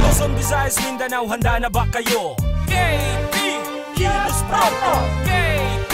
Luzon, Visayas, Mindanao, handa na ba kayo? KP Kilos Pronto! KP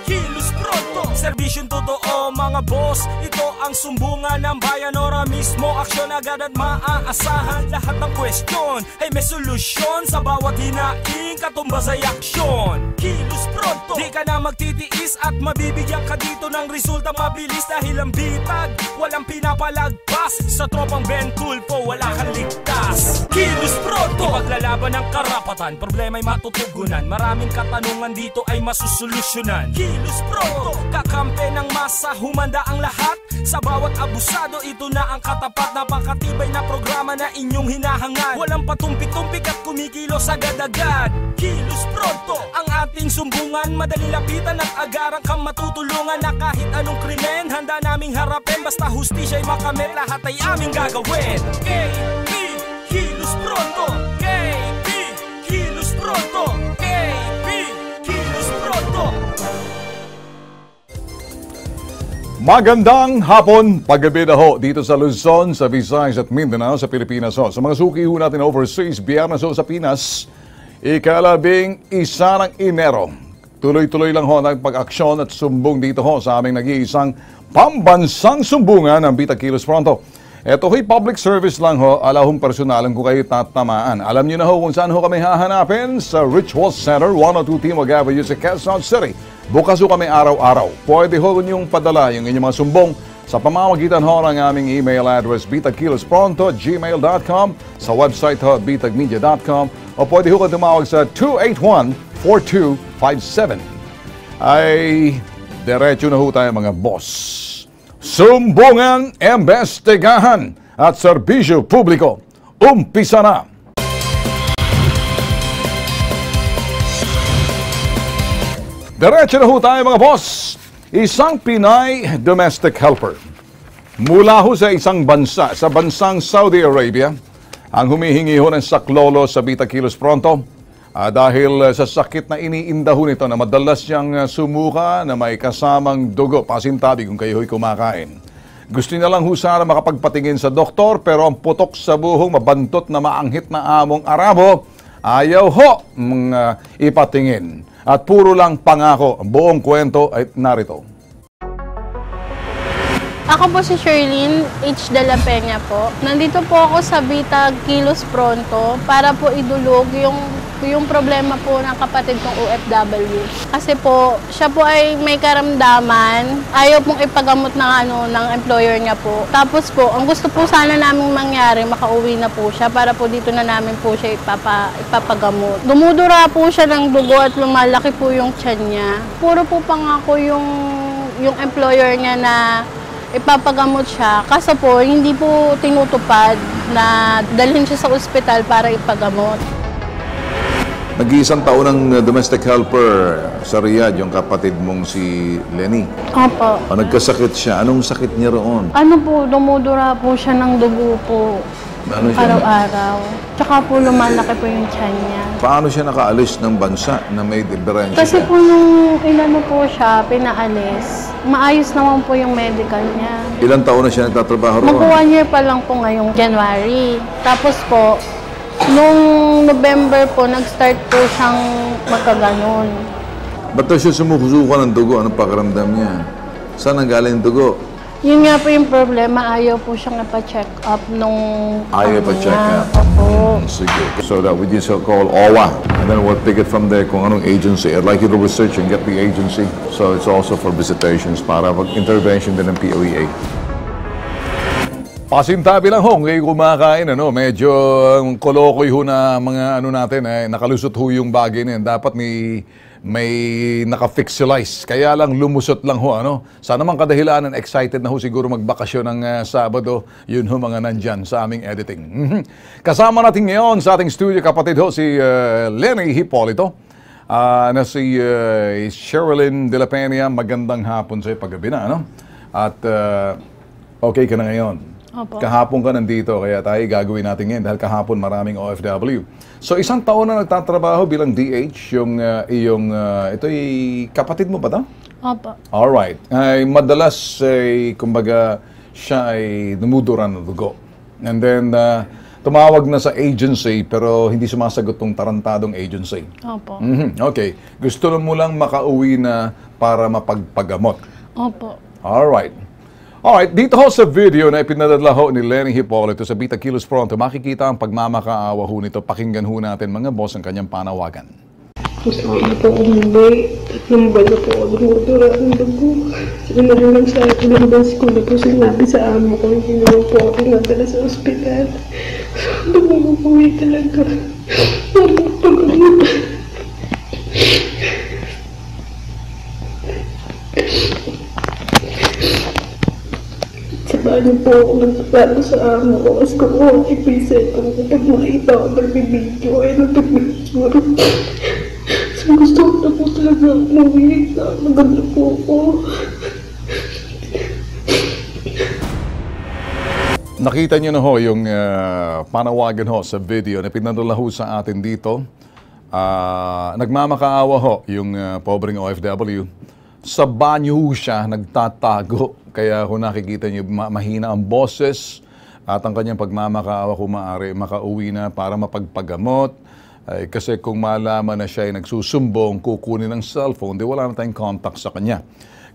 Kilos Pronto! Serbisyong totoo mga boss, ito ang sumbungan ng bayan. Ora mismo, aksyon agad at maaasahan. Lahat ng question ay may solusyon. Sa bawat hinaing, katumbas ay aksyon. Kilos Pronto! Di ka na magtitiis at mabibigyan ka dito ng resulta mabilis. Dahil ang bitag, walang pinapalagpas. Sa tropang Ben Tulfo, wala kang ligtas. Kilos Pronto! Ipaglalaban ng karapatan, problema'y matutugunan. Maraming katanungan dito ay masusolusyonan. Kilos Pronto! Kakampi ng masa, humanda ang lahat. Sa bawat abusado, ito na ang katapat. Napakatibay na programa na inyong hinahangad. Walang patumpik-tumpik at kumikilos agad-agad. Kilos Pronto! Ang ating sumbungan, madali lapitan at agarang kang matutulungan. Na kahit anong krimen, handa naming harapin. Basta hustisya'y makamit, lahat ay aming gagawin. KP Kilos Pronto! KP Kilos Pronto! KP Kilos Pronto! Magandang hapon, paggabi na ho dito sa Luzon, sa Visayas at Mindanao, sa Pilipinas ho. Sa mga suki ho natin overseas, Biyernes ho sa Pinas, ika-11 ng Enero. Tuloy-tuloy lang ho ng pag-aksyon at sumbong dito ho sa aming nag-iisang pambansang sumbungan ng Bita Kilos Pronto. Ito ho'y public service lang ho, alahong personalan ko kayo tatamaan. Alam niyo na ho kung saan ho kami hahanapin sa Ritual Center, 102 Timog Avenue sa Quezon City. Bukas ho kami araw-araw. Pwede ho niyong padala yung inyong mga sumbong sa pamamagitan ho ng aming email address bitagkilospronto@gmail.com, sa website ho bitagmedia.com, o pwede ho ka tumawag sa 281-4257. Ay, diretso na ho tayo mga boss. Sumbungan, imbestigahan at serbisyo publiko. Umpisa na! Diretso na ho tayo mga boss. Isang Pinay domestic helper mula ho sa isang bansa, sa bansang Saudi Arabia, ang humihingi ho ng saklolo sa Bita Kilos Pronto dahil sa sakit na iniinda ho nito na madalas siyang sumuka na may kasamang dugo, pasintabi kung kayo ho'y kumakain. Gusto niya lang ho sana makapagpatingin sa doktor, pero ang putok sa buhong mabantot na maanghit na among Arabo, ayaw ho ipatingin. At puro lang pangako. Ang buong kwento ay narito. Ako po si Sherlyn H. De La Peña po. Nandito po ako sa Bita Kilos Pronto para po idulog yung problema po ng kapatid kong OFW. Kasi po, siya po ay may karamdaman. Ayaw pong ipagamot ng employer niya po. Tapos po, ang gusto po sana naming mangyari, makauwi na po siya para po dito na namin po siya ipapagamot. Dumudura po siya ng dugo at lumalaki po yung tiyan niya. Puro po pangako yung employer niya na ipapagamot siya. Kaso po, hindi po tinutupad na dalhin siya sa ospital para ipagamot. Nag-iisang taon ng domestic helper sa Riyadh, yung kapatid mong si Lenny. Opo. Nagkasakit siya. Anong sakit niya roon? Ano po, dumudura po siya ng dugo po. Ano siya? Araw-araw. Tsaka po lumalaki po yung tiyan niya. Paano siya nakaalis ng bansa na may diferensya? Kasi po nung inano po siya, pinaalis, maayos naman po yung medical niya. Ilang taon na siya nagtatrabaho roon? Mag-1 year pa lang po ngayong January. Tapos po, nung November po, nag-start po siyang magkaganon. Ba't siya sumusuka ng dugo? Anong pakiramdam niya? Saan ang galing dugo? Yun nga po yung problema, ayaw po siyang ipa-check up nung... Ayaw pa-check up? Opo. Sige. So that we just call OWA, and then we'll take it from there kung anong agency. I'd like you to research and get the agency. So it's also for visitations para mag-intervention din ng POEA. Pasintabi lang ho, ngayon kumakain, medyo kolokoy ho na mga natin, nakalusot ho yung bagay na yan. Dapat may naka-fixilize, kaya lang lumusot lang ho, Sana man kadahilanan, excited na ho siguro magbakasyon ng Sabado, yun ho mga nandyan sa aming editing. Kasama natin ngayon sa ating studio, kapatid ho, si Lenny Hipolito, na si Sherlyn De La Peña. Magandang hapon sa'yo, paggabi na, At okay ka na ngayon. Opo. Kahapon ka nandito, kaya tayo gagawin natin ngayon dahil kahapon maraming OFW. So isang taon na nagtatrabaho bilang DH, ito'y kapatid mo ba ito? Opo. Alright. Ay madalas kumbaga siya ay dumuduran ng dugo. And then tumawag na sa agency pero hindi sumasagot tong tarantadong agency. Opo. Okay. Gusto mo lang makauwi na para mapagpagamot. Opo. Alright. Alright, dito ho sa video na ipinadala ho ni Lenny Hipolito sa Bita Kilos Pronto, makikita ang pagmamakaawa ho nito. Pakinggan ho natin mga boss ang kanyang panawagan. Gusto ko na po umuwi. 3 buwan na po ako dumudura ang dugo. Sinabi lang sa akin ng bus ko na po sinabi sa amo ko, hindi naman po ako nadala sa ospital. Sabi ko umuwi talaga. Parang pag-amot. Sabahan po ako ng sapato sa amo ko. Kasi kung ako ipiset ko kapag makita ko nagbibideo ay nagbibideo. So gusto ko na po talaga umuwi. Maganda po ako. Nakita niyo na ho yung panawagan ho sa video na pinadala ho sa atin dito. Nagmamakaawa ho yung pobreng OFW. Sa banyo ho siya nagtatago. Kaya kung nakikita niyo mahina ang boses at ang kanyang pagmamakaawa kung maaari makauwi na para mapagpagamot. Kasi kung malaman na siya ay nagsusumbong, kukunin ng cellphone, di wala na tayong contact sa kanya.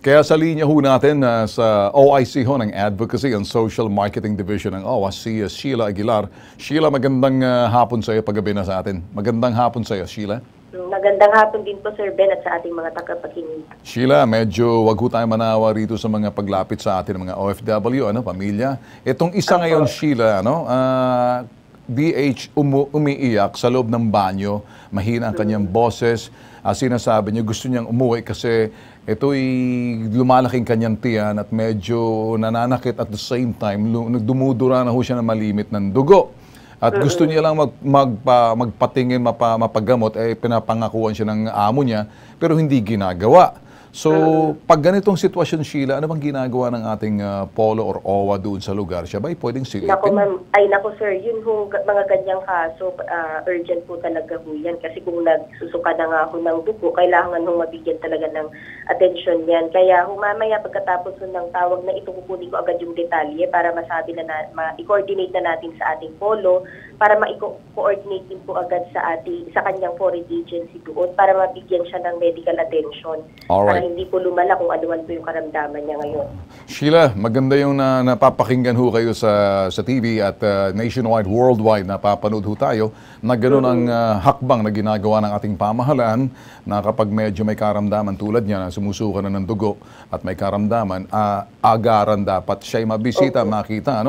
Kaya sa linya ho natin sa OIC ho ng Advocacy and Social Marketing Division ng OWA, si Sheila Aguilar. Sheila, magandang hapon sa iyo paggabi na sa atin. Magandang hapon sa iyo, Sheila. Magandang hapon din po, Sir Ben, at sa ating mga tagapakinig. Sheila, medyo wag ho tayo manawa rito sa mga paglapit sa atin ng mga OFW, pamilya. Itong isa ngayon, Sheila, DH umiiyak sa loob ng banyo, mahina ang kanyang boses. Sinasabi niya gusto niyang umuwi kasi ito'y lumalaking kanyang tiyan at medyo nananakit at the same time, dumudura na ho siya ng malimit ng dugo. At gusto niya lang magpatingin, mapagamot, pinapangakuan siya ng amo niya, pero hindi ginagawa. So, pag ganitong sitwasyon, Sheila, ano bang ginagawa ng ating polo or OWA doon sa lugar? Siya ba'y pwedeng silipin? Naku, sir, yun ho, mga ganyang kaso, urgent po talaga ho yan. Kasi kung nagsusuka na nga ho ng dugo, kailangan ho mabigyan talaga ng atensyon yan. Kaya ho, mamaya pagkatapos ho ng tawag na ito, kukunin ko agad yung detalye para masabi na, ma-coordinate na natin sa ating polo, para ma-coordinate din po agad sa kanyang foreign agency doon, para mabigyan siya ng medical attention. Alright. Hindi po lumala kung ano-ano po yung karamdaman niya ngayon. Sheila, maganda yung napapakinggan ho kayo sa TV at nationwide, worldwide, napapanood ho tayo na gano'n ang hakbang na ginagawa ng ating pamahalaan na kapag medyo may karamdaman tulad niya, sumusuka na ng dugo at may karamdaman, agaran dapat siya'y mabisita, makita,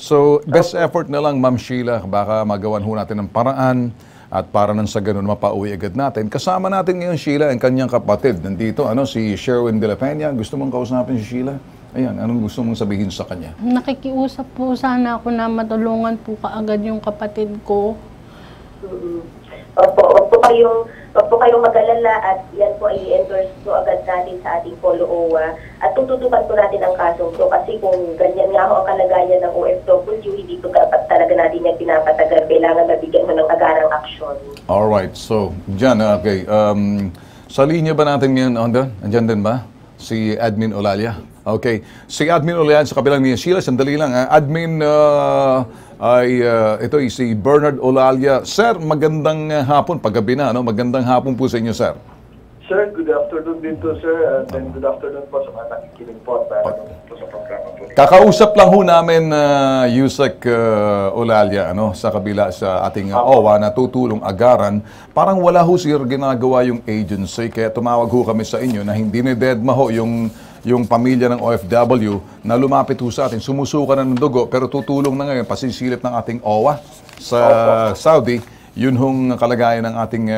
So, best effort na lang, Ma'am Sheila, baka magawan ho natin ng paraan at para nang sa ganun mapauwi agad natin. Kasama natin ngayon, Sheila, ang kanyang kapatid. Nandito, si Sherwin de la Peña. Gusto mong kausapin si Sheila? Ayan, anong gusto mong sabihin sa kanya? Nakikiusap po sana ako na matulungan po kaagad yung kapatid ko. Opo kayong mag-alala at yan po ay i-endorse po agad natin sa ating Polo OWA at tututukan po natin ang kasong to kasi kung ganyan nga ho ang kalagayan ng OFW, hindi po dapat talaga natin yan pinapatagal. Kailangan mabigyan mo ng agarang aksyon. Alright, so, dyan, okay. Sa linya ba natin ngayon, andyan din ba? Si Admin Olalia. Okay. Si Admin Olalia sa kabilang niya. Sheila, sandali lang. Admin ito ay si Bernard Olalia. Sir, magandang hapon. Paggabi na, magandang hapon po sa inyo, sir. Sir, good afternoon din po, sir. And good afternoon po sa mga nakikinig po at po sa programa po. Kakausap lang ho namin Yusek Olalia sa kabila sa ating OWA na tutulong agaran. Parang wala ho sir ginagawa yung agency kaya tumawag ho kami sa inyo na hindi ni Dedma ho yung pamilya ng OFW na lumapit ho sa atin. Sumusuka na ng dugo pero tutulong na ngayon pasisilip ng ating OWA sa Saudi. Yun hong kalagayan ng ating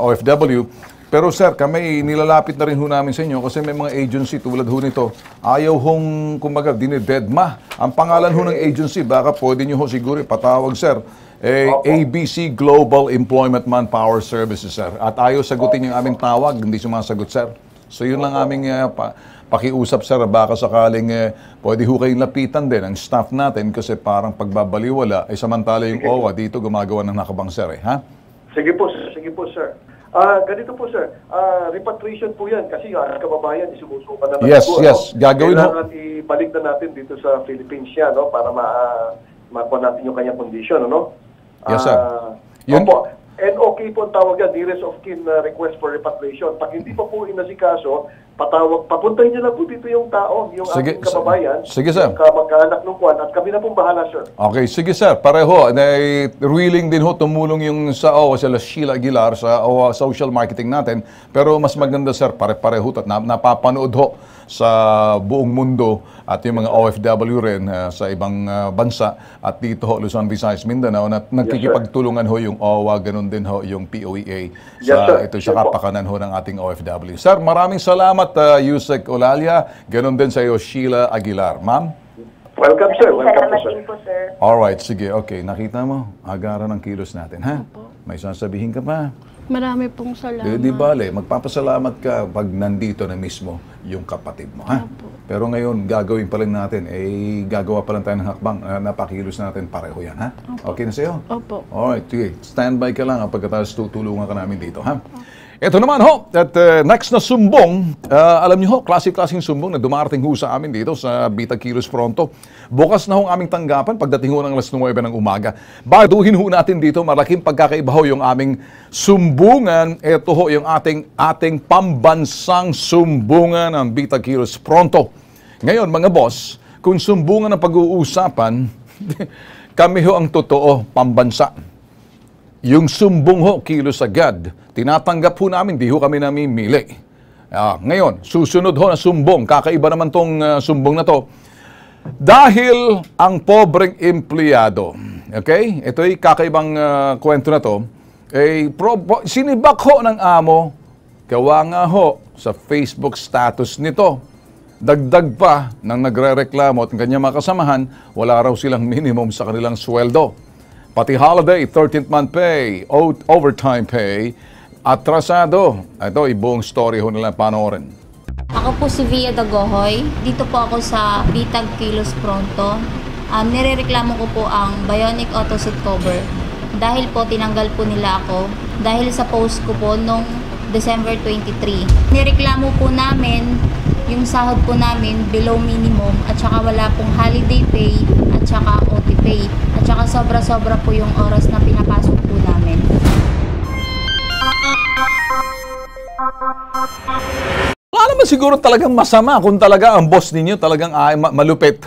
OFW. Pero sir, kami nilalapit na rin ho namin sa inyo kasi may mga agency tulad ho nito. Ayaw hong, kumbaga, dinidedma. Ang pangalan ho ng agency, baka pwede nyo ho siguro patawag, sir. ABC Global Employment Manpower Services, sir. At ayaw sagutin yung aming tawag, hindi sumasagot, sir. So yun lang aming pakiusap, sir. Baka sakaling pwede ho kayong lapitan din ang staff natin kasi parang pagbabaliwala ay samantala yung OWA dito gumagawa ng nakabang, sir. Ha? Sige po, sir. Ganito po, sir. Repatriation po yan kasi kababayan, sumusuka na Yes, dugo, yes. Gagawin ho. Kailangan ibalik na natin dito sa Philippines yan, no? Para makuha natin yung kanyang condition, ano? Yes, sir. Opo. And okay po ang tawag yan, nearest of kin request for repatriation. Pag hindi pa po inasikaso, papuntahin niyo na po dito yung tao, yung ating kababayan. Sige, sir. Yung kamag-anak ng Kwan, at kami na pong bahala, sir. Okay, sige sir. Pareho. Willing din ho tumulong yung sa sila Sheila Aguilar sa social marketing natin. Pero mas maganda sir, pare-pareho at napapanood ho sa buong mundo at yung mga OFW rin sa ibang bansa at dito ho, Luzon, Visayas, Mindanao na nagkikipagtulungan ho yung OWA, ganun din ho yung POEA ito sa kapakanan ho ng ating OFW. Sir, maraming salamat Yusek Olalia, ganun din sa iyo Sheila Aguilar. Ma'am? Welcome, sir. Welcome, Salamat sir. din po, sir. Alright, sige. Okay, nakita mo, agaran ng kilos natin, ha? May sasabihin ka pa? Marami pong salamat. Di bale, magpapasalamat ka pag nandito na mismo yung kapatid mo, ha? Pero ngayon, gagawin pa lang natin, gagawa pa lang tayo ng hakbang, napakilos natin pareho yan, ha? Okay na sa'yo? Opo. Alright, sige. Standby ka lang pagkatapos tutulungan ka namin dito, ha? Ito naman ho, at next na sumbong, alam niyo ho, klase-klaseng sumbong na dumarating ho sa amin dito sa Bitag Kilos Pronto. Bukas na ho ang aming tanggapan pagdating ho ng alas 9 ng umaga. Baduhin ho natin dito, malaking pagkakaiba ho yung aming sumbungan. Ito ho yung ating pambansang sumbungan ng Bitag Kilos Pronto. Ngayon mga boss, kung sumbungan ang pag-uusapan, kami ho ang totoo, pambansa. Yung sumbong ho, kilos agad. Tinatanggap ho namin, di ho kami namimili. Ngayon, susunod ho na sumbong. Kakaiba naman tong sumbong na to. Dahil ang pobreng empleyado, okay? Ito ay kakaibang kwento na to. Sinibak ho ng amo, gawa nga ho sa Facebook status nito. Dagdag pa nang nagre-reklamo at ng kanyang mga kasamahan, wala raw silang minimum sa kanilang sweldo. Pati holiday, 13th month pay, overtime pay, atrasado. Ito, buong story ho nila panoorin. Ako po si Via Dagohoy. Dito po ako sa Bitag Kilos Pronto. Nirereklamo ko po ang Bionic Auto Seat Cover. Dahil po tinanggal po nila ako dahil sa post ko po noong December 23. Nireklamo po namin yung sahod po namin below minimum at saka wala pong holiday pay at saka OT pay. At saka sobra-sobra po yung oras na pinapasok po namin. Wala naman siguro talagang masama kung talaga ang boss ninyo talagang malupit.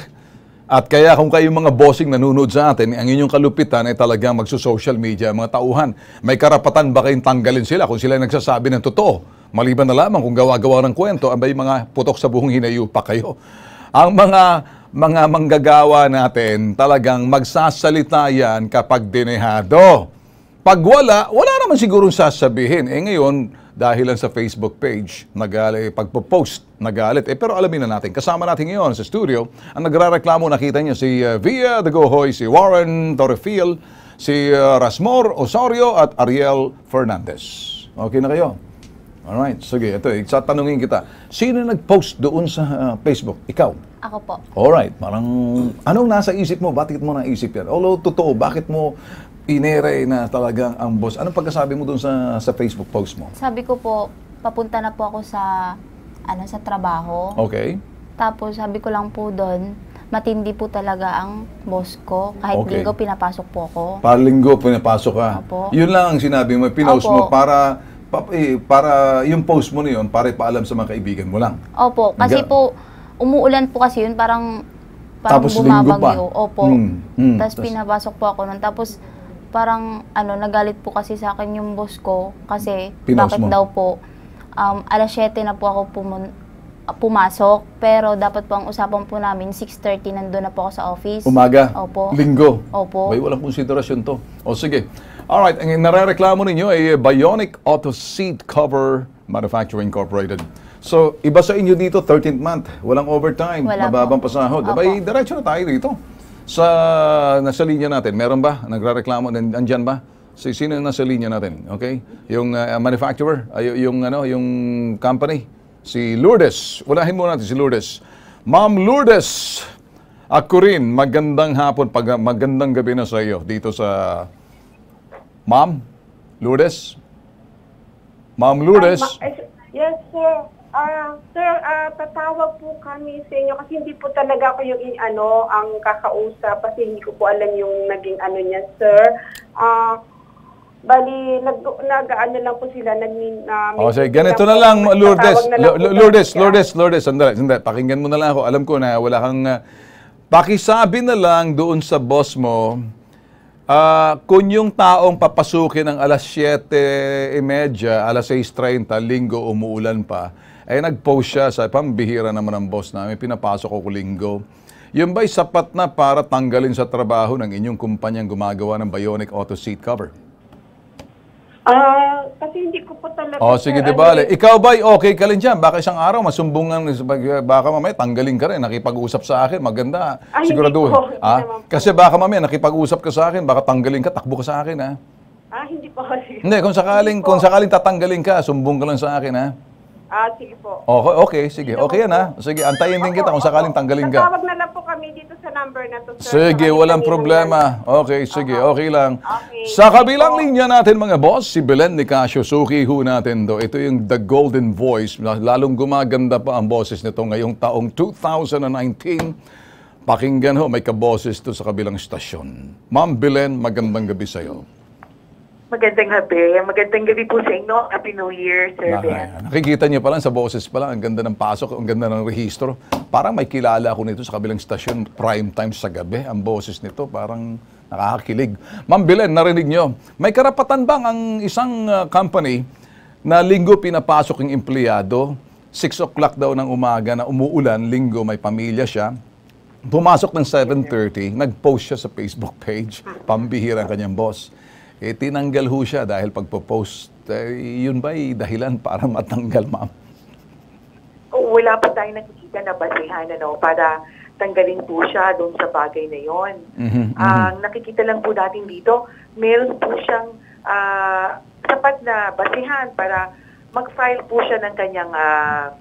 At kaya kung kayo mga bossing nanonood sa atin, ang inyong kalupitan ay talagang magso-social media, mga tauhan. May karapatan ba kayong tanggalin sila kung sila nagsasabi ng totoo? Maliban na lamang kung gawa-gawa ng kwento, may mga putok sa buhong hinayupa kayo. Ang mga manggagawa natin talagang magsasalita yan kapag dinehado. Pag wala naman sigurong sasabihin. Ngayon, dahil lang sa Facebook page, pagpo-post, nagalit. Pero alamin na natin, kasama natin ngayon sa studio, ang nagrareklamo, nakita niyo si Via Dagohoy, si Warren Torrefiel, si Rasmor Osorio at Ariel Fernandez. Okay na kayo? Alright, sige, ito, tatanungin kita. Sino nag-post doon sa Facebook? Ikaw? Ako po. Alright, parang anong nasa isip mo? Bakit mo naisip yan? Although, totoo, bakit mo inere na talagang ang boss? Anong pagkasabi mo doon sa Facebook post mo? Sabi ko po, papunta na po ako sa trabaho. Okay. Tapos sabi ko lang po doon, matindi po talaga ang boss ko. Kahit linggo, pinapasok po ako. Para linggo, pinapasok ka. Opo. Yun lang ang sinabi mo, pinost mo Opo. para yung post mo na yun, para ipaalam sa mga kaibigan mo lang. Opo, kasi po, umuulan po kasi yun, parang Tapos linggo pa. bumabagyo. Opo. Tapos pinapasok po ako nun. Tapos parang nagalit po kasi sa akin yung boss ko kasi Pinost bakit mo? daw po alas 7 na po ako pumasok, pero dapat po ang usapan po namin 6:30 nandun na po ako sa office. Umaga? Opo. Linggo? Opo. May walang konsiderasyon to. O sige. Alright, ang narereklamo ninyo ay Bionic Auto Seat Cover Manufacturing Incorporated. So, iba sa inyo dito, 13th month, walang overtime, Wala mababang po. pasahod. Opo. Abay, diretso na tayo dito. Nasa linya natin, meron ba? Nagrereklamo, andyan ba? Sino nasa linya natin? Okay? Yung manufacturer, yung company. Si Lourdes. Unahin muna natin si Lourdes. Ma'am Lourdes, ako rin, magandang hapon, magandang gabi na sa iyo dito sa... Ma'am Lourdes? Ma'am Lourdes. Yes, sir. Sir, tatawag po kami sa inyo kasi hindi po talaga ako yung ang kakausap kasi hindi ko po alam yung naging niya, sir. Bali, nag-ano lang po sila. Sige, ganito na lang, Lourdes. Lourdes, sandali. Pakinggan mo na lang ako. Alam ko na wala kang... pakisabi na lang doon sa boss mo, kung yung taong papasukin ng alas 7:30, alas 6:30, linggo, umuulan pa, ay nag-post siya sa pambihira naman ng boss namin, pinapasok ko linggo. Yun ba'y sapat na para tanggalin sa trabaho ng inyong kumpanyang gumagawa ng Bionic Auto Seat Cover? Kasi hindi ko po talaga... sige, di ba? Ikaw ba'y okay ka rin dyan? Baka isang araw, masumbungan, baka mamaya tanggalin ka rin, nakipag-usap sa akin, maganda. Siguraduhin. Kasi baka mamaya, nakipag-usap ka sa akin, baka tanggalin ka, takbo ka sa akin, ha? Hindi po. Hindi, kung sakaling tatanggalin ka, sumbong ka lang sa akin, ha? Sige po. Okay, sige. Okay yan, ha? Sige, antayin din kita kung sakaling tanggalin ka. Tatawag na lang po kami dito sa number na to, sir. Sige, walang problema. Okay, sige, okay lang. Sa kabilang linya natin, mga boss, si Belen Nicasio, suki ho natin do. Ito yung The Golden Voice. Lalong gumaganda pa ang boses nito ngayong taong 2019. Pakinggan ho, may kaboses to sa kabilang istasyon. Ma'am Belen, magandang gabi sa'yo. Magandang gabi. Magandang gabi po sa inyo. Happy New Year, Sir Ben. Nakikita niyo pa lang sa boses pa lang, ang ganda ng pasok, ang ganda ng rehistro. Parang may kilala ako nito sa kabilang stasyon, prime time sa gabi. Ang boses nito parang nakakakilig. Ma'am Belen, narinig niyo, may karapatan bang ang isang company na linggo pinapasok yung empleyado, 6 o'clock daw ng umaga na umuulan, linggo may pamilya siya, pumasok ng 7:30, nag-post siya sa Facebook page, pambihira ang kanyang boss. Tinanggal ho siya dahil pagpo-post. Yun ba'y dahilan para matanggal, ma'am? Wala pa tayong nakikita na basihan para tanggalin po siya doon sa bagay na yon. Ang nakikita lang po natin dito, meron po siyang sapat na basihan para mag-file po siya ng kanyang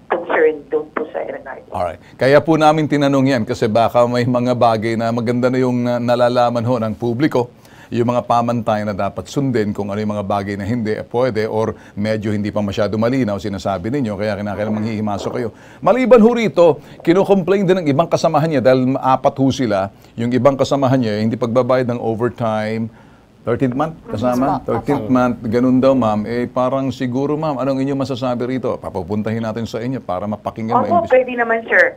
concern doon po sa Aeronaut. Alright. Kaya po namin tinanong yan kasi baka may mga bagay na maganda na yung nalalaman ho ng publiko. Yung mga pamantay na dapat sundin kung ano yung mga bagay na hindi pwede or medyo hindi pa masyado malinaw sinasabi ninyo, kaya kinakailangan manghihimasok kayo. Maliban ho rito, kinukomplain din ng ibang kasamahan niya dahil 4 ho sila, yung ibang kasamahan niya hindi pagbabayad ng overtime, 13th month kasama? 13th month, ganun daw ma'am. Parang siguro ma'am, anong inyong masasabi rito? Papupuntahin natin sa inyo para mapakinggan mo. Pwede naman sir.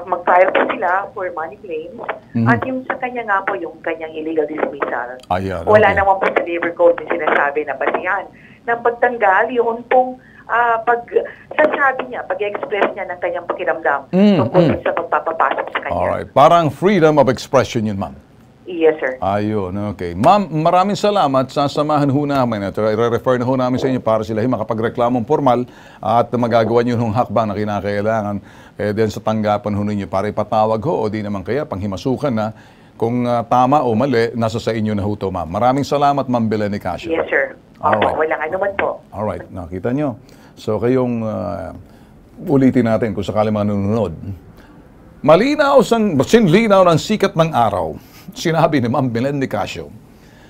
Mag-file po sila for money claims at yung sa kanya nga po yung kanyang illegal dismissal. Wala naman po sa labor code yung sinasabi na basihan. Nang pagtanggal, yun pong pag-sasabi niya, pag-express niya ng kanyang pakiramdam tungkol sa pagpapapasok sa kanya. Alright. Parang freedom of expression yun ma'am. Yes, sir. Ayun, okay. Ma'am, maraming salamat. Sasamahan ho namin. I-refer na ho namin sa inyo para sila makapagreklamong formal at magagawa nyo yung hakbang na kinakailangan din sa tanggapan ho ninyo para ipatawag ho o di naman kaya panghimasukan na kung tama o mali, nasa sa inyo na ho to, ma'am. Maraming salamat, Ma'am Belen Nicasio. Yes, sir. Walang anuman po. Alright, nakita nyo. So kayong ulitin natin kung sakali mga nanonood. Sinlinaw ng sikat ng araw. Sinabi ni Ma'am Belen Nicasio,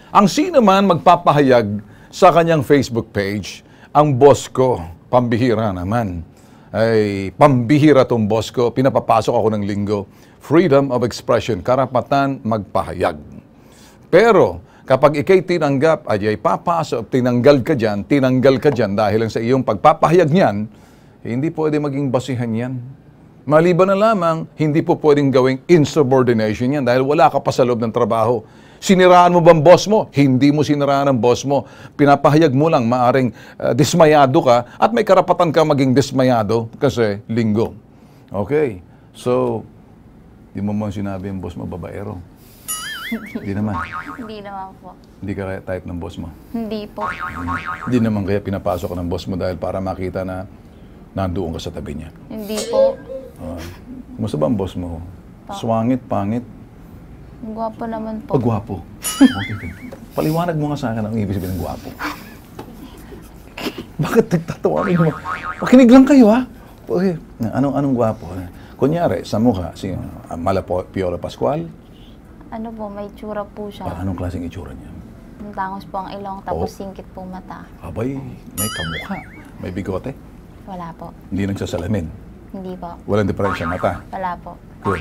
ang sino man magpapahayag sa kanyang Facebook page, ang boss ko, pambihira naman. Ay, pambihira tong boss ko, pinapapasok ako ng linggo. Freedom of expression, karapatan magpahayag. Pero, kapag ikay tinanggap, ay papasok, tinanggal ka dyan dahil lang sa iyong pagpapahayag niyan, hindi pwede maging basihan yan. Maliban na lamang, hindi po pwedeng gawing insubordination yan dahil wala ka pa sa loob ng trabaho. Siniraan mo bang boss mo? Hindi mo siniraan ang boss mo. Pinapahayag mo lang, maaring dismayado ka at may karapatan ka maging dismayado kasi linggo. Okay, so, di mo man sinabi ang boss mo, babaero? Hindi naman. Hindi naman po. Hindi ka kaya type ng boss mo? Hindi po. Hindi naman kaya pinapasok ka ng boss mo dahil para makita na nandoon ka sa tabi niya? Hindi po. Kumusta ba ang boss mo? Swangit, pangit? Gwapo naman po. Gwapo. Okay. Paliwanag mo nga sa akin ang ibig sabihin ng gwapo. Bakit nagtatawa mo? Pakinig lang kayo, ha? Okay. Anong gwapo? Kunyari, sa mukha, si Piolo Pascual? Ano po, may tsura po siya. Anong klaseng itsura niya? Tangos po ang ilong, tapos singkit po mata. Abay, may kamukha. May bigote? Wala po. Hindi nagsasalamin? Hindi po. Walang diferensya mata? Wala po. Good.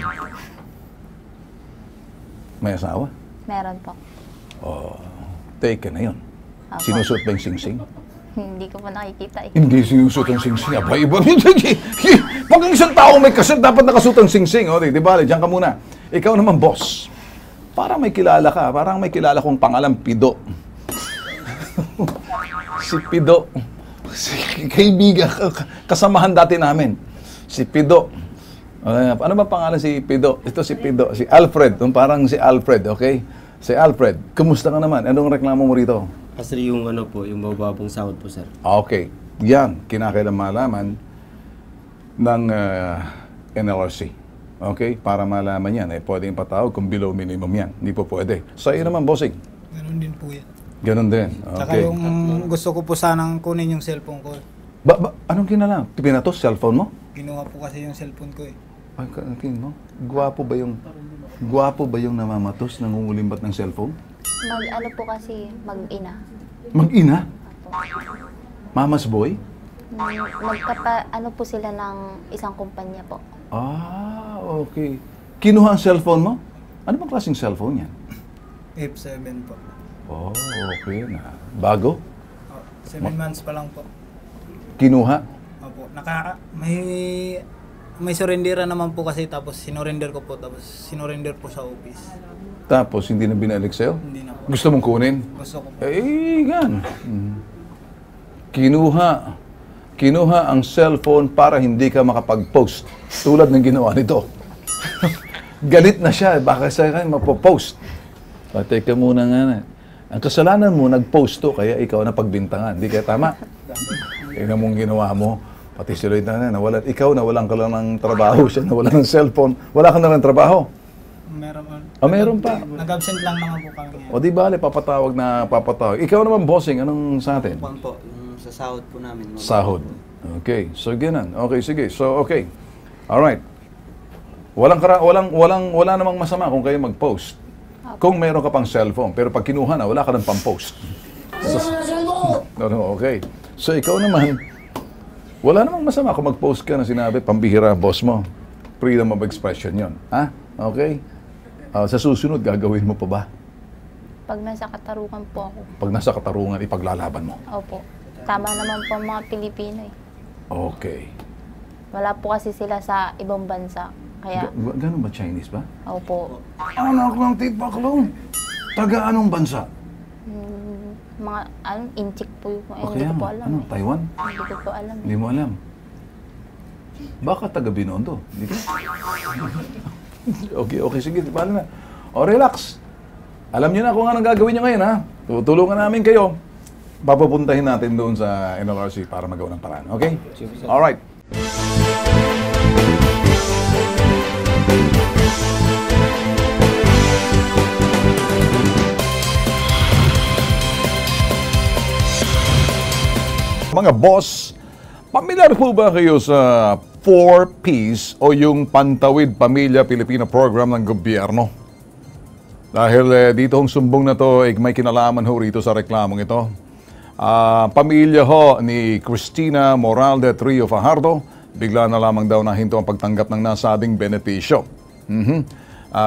May asawa? Meron po. Oh, take na yun. Opo. Sinusuot ba yung singsing? Hindi ko po nakikita eh. Hindi sinusuot ang singsing. Aba, iba. Pag ang isang tao may kaset, dapat nakasuot ang singsing. O, di ba? Diyan ka muna. Ikaw naman, boss. Parang may kilala ka. Parang may kilala kong pangalan, Pido. Si Pido. Si kaibigan, kasamahan dati namin. Si Pido. Ano ba pangalan si Pido? Ito si Pido. Si Alfred. Parang si Alfred, okay? Si Alfred. Kumusta ka naman? Anong reklamo mo rito? Kasi yung ano po, yung mababang sahod po, sir. Okay. Yan. Kinakailangan malaman ng NLRC. Okay? Para malaman yan. Pwedeng patawag kung below minimum yan. Hindi po pwede. Sa iyo naman, bossing. Ganun din po yan. Ganun din. Saka Okay. yung gusto ko po sanang kunin yung cellphone ko. Anong kinalang? Pinatos? Cellphone mo? Kinuha po kasi yung cellphone ko eh. Ay, tingin mo? Gwapo ba yung namamatos, nangungulimbat ng cellphone? Ano po kasi, mag-ina. Mag-ina? Mama's boy? Ano po sila ng isang kumpanya po. Ah, okay. Kinuha ang cellphone mo? Ano bang klaseng cellphone yan? F7 po. Oh, okay na. Bago? 7 months pa lang po. Kinuha? Opo. May surrendera naman po kasi tapos sinurrender ko po tapos sinurrender po sa office. Tapos hindi na binalik sa'yo? Hindi na po. Gusto mong kunin? Gusto ko po. Gan. Kinuha ang cellphone para hindi ka makapag-post. Tulad ng ginawa nito. Galit na siya. Baka sa akin mapopost. Teka muna nga na. Ang kasalanan mo, nag-post to, kaya ikaw na pagbintangan. Hindi kaya tama. Tingnan mong ginawa mo. Pati si Lloyd na nawalan. Ikaw, nawalan ka lang ng trabaho. Siya nawalan ng cellphone. Wala ka na ng trabaho. Meron pa. Nag-absent lang naman po kami. O di bale, papatawag. Ikaw naman, bossing, anong sa atin? Kung po, yung sa sahod po namin. Sahod. Okay. So, ganun. Okay, sige. So, okay. Alright. Wala namang masama kung kayo mag-post. Kung meron ka pang cellphone. Pero pag kinuha na, wala ka ng pang-post. Okay. So, ikaw naman, wala namang masama kung mag-post ka na sinabi, pambihira boss mo. Freedom of expression yon. Ha? Okay? Sa susunod, gagawin mo pa ba? Pag nasa katarungan po ako. Pag nasa katarungan, ipaglalaban mo? Opo. Tama naman po ang mga Pilipino eh. Okay. Wala po kasi sila sa ibang bansa. Kaya... Ganun ba? Chinese ba? Opo. Anak ng tipaklong. Taga anong bansa? Inchik po yung... Okay, hindi ko po alam eh. Taiwan? Hindi ko po alam. Hindi mo alam. Baka taga Binondo. Hindi ko. Okay, sige. Paano na? Relax. Alam niyo na kung anong gagawin niyo ngayon, ha? Tutulungan namin kayo. Papapuntahin natin doon sa NLRC para magawa ng paraan. Okay? Alright. Mga boss, pamilyar po ba kayo sa 4Ps o yung Pantawid Pamilya Pilipino program ng gobyerno? Dahil dito ang sumbong na to, may kinalaman ho rito sa reklamong ito. Pamilya ho ni Cristina Moralde Trio Fajardo, bigla na lamang daw nahinto ang pagtanggap ng nasabing benepisyo.